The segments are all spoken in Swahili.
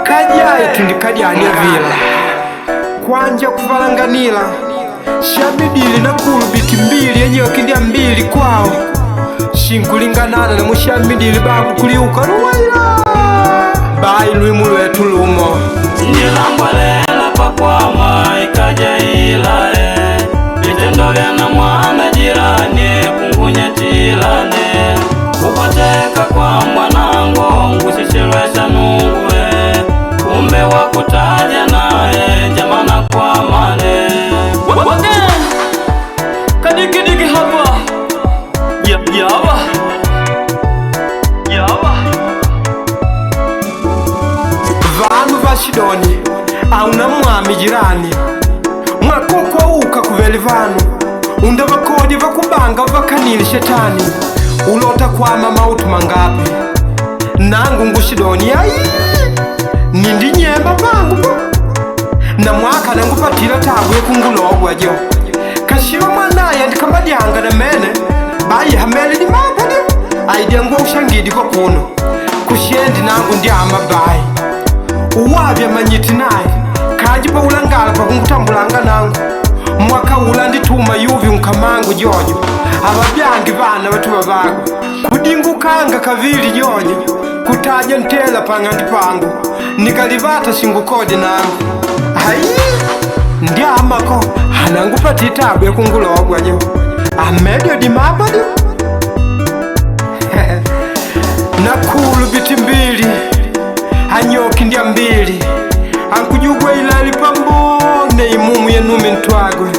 Kajaye tundikajanya vila kwanja kuvalanganila shabidili na kulu biti mbili yenyewe kindia mbili kwao shinkulinganana na mushabidili babu kuliuka ruwaila bai luimu lwetu lumo Nilambwalela pakwama ikajaila vitendo vya na mwana jirani kungunya tilane kupateka kwa mwanango ngusishilwesha nungwe kumbe wakutaja naye jamana kwa mane wage kadiki hapa yawa vanu vashidoni auna mwami jirani mwakokwa uka kuveli vanu unda vakodi vakubanga vakanili shetani ulota kwama mautu mangapi nangu ngushidoni ai nindi nyemba vangu na mwaka nangupatila tabu yekungulogwa jo kashiwa mwanaye ndikamadyanga na mene bayi hamele ni mapadi aidiangwa ushangidi kwa kuno kushendi nangu ndiama bayi uwavya manyiti naye kanji pa ulangala pa kungutambulanga nangu mwaka ula ndituma yuvi unkamangu jojo ababyangi bana batuba bago kudingukanga kavili jojo kutaja ntela pangandi pangu nikalivata shingukode nangu hai ndiamako hanangupati tabu yakungulogwa jo amedio dimabadi nakulu biti mbili hanyoki ndia mbili ankujugwa ilali pambone imumu yenume ntwagwe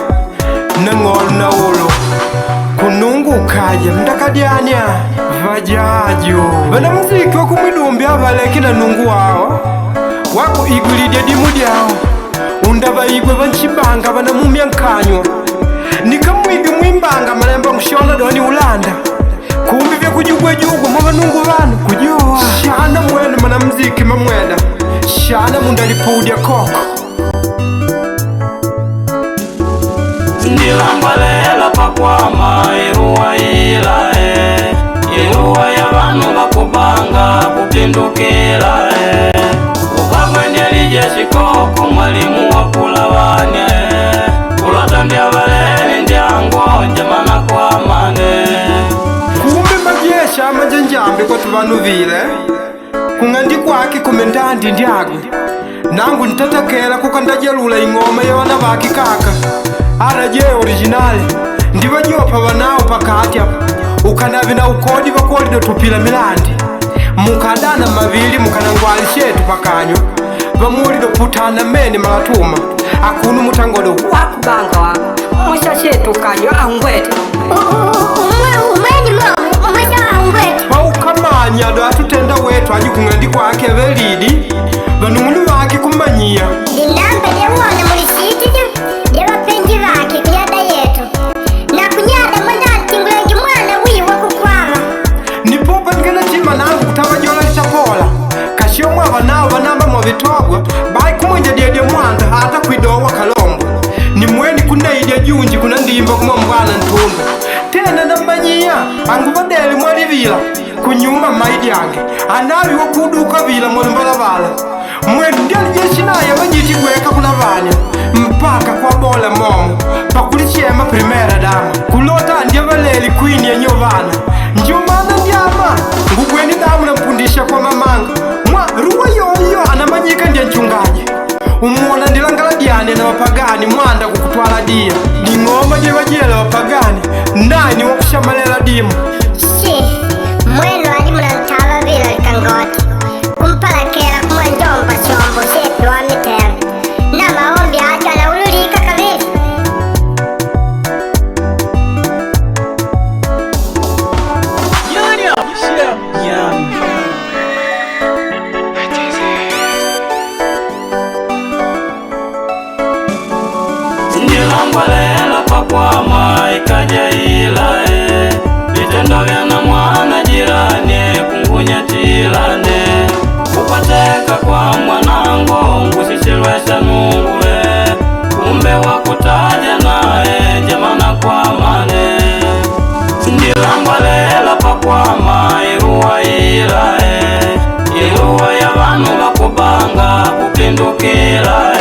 nang'olu na ulo kunungu kaja mdakadyanya vajajo vana mziki wakumwidumbi avaleki na nungu wao wako igulidya dimu dyao undava igwe vanchibanga vana mumya nkanywa nikamwigi mwimbanga malemba mshona doni ulanda kumbi vya kujugwa jugwa mwavanungu vanu kujoa shana mwene mana mziki mamweda shana mundalipudya koko Ndilambwalela pakwama iruwa ilae iruwa ya vanu vakubanga kupindukila ukavwenya lijeshi koko mwalimu wakulavanya kulota ndya valeli ndyango jamana kwa mane kumbe majesha amajanjambi kwa tuvanu vile kung'andi kwake komendandi ndyagwe nangu nitatakela kukandajalula ing'oma ya vana vaki kaka araje originali ndivajopa vanao pakati apa ukanavi na ukodi vakolido tupila milandi mukadana mavili mukanangwali shetu pakanywa vamulido putana mene malatuma akunu mutangodo wakubanga wako mwisha shetu kanywa angwete paukamanyado atutenda wetu aji kung'andi kwake velidi vanung'unu vake kumanyia linambe lewona mulisitiju lyevapenji vake kuyada yetu na kunyada mwandatingulenge mwana wiwa kukwama nipopa ndikanatima nangu kutavajola lichapola kashomwa vanao vanamba mwavitogwa bai kumwenja dyedye mwanda hata kwidowa kalombo ni mweni kunaidya junji kuna ndimba kumwa mbwana ntundu tena namanyia angu vadeli mwalivila kunyuma maidi yange anavi wakuduka vila mwalimbalavala mwenu ndialijeshi naye vanyiti gweka kulavanya mpaka kwa bola momo pakulichema primera dama kulota ndya valeli kwini yenyo vana njumana ndyama ngugweni damu nampundisha kwa mamanga mwa ruwa yoyo anamanyika ndya nchungaji umuona ndilangala dyane na wapagani mwanda kukutwala dia ning'oma jevajela wapagani nani wakushamalela dimu shi mwenu ali munantala vila likangoti kumpalakela kumwa njomba chombo shetu wa mitele na maombi ajo anaululika kavili Ndilambwalela pakwama ikajaila vitendo vya na mwana jirani kungunya tilane kupateka kwa mwanango ngusishilwesha nungwe kumbe wakutaja naye jamana kwa mane Ndilambwalela pakwama iruwa ilae iruwa kupindukila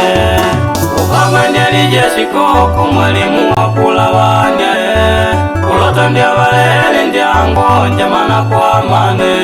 ukama ndialijeshi koko mwalimu wakulawanya ulota ndyawalele ndyango njamana kwa mane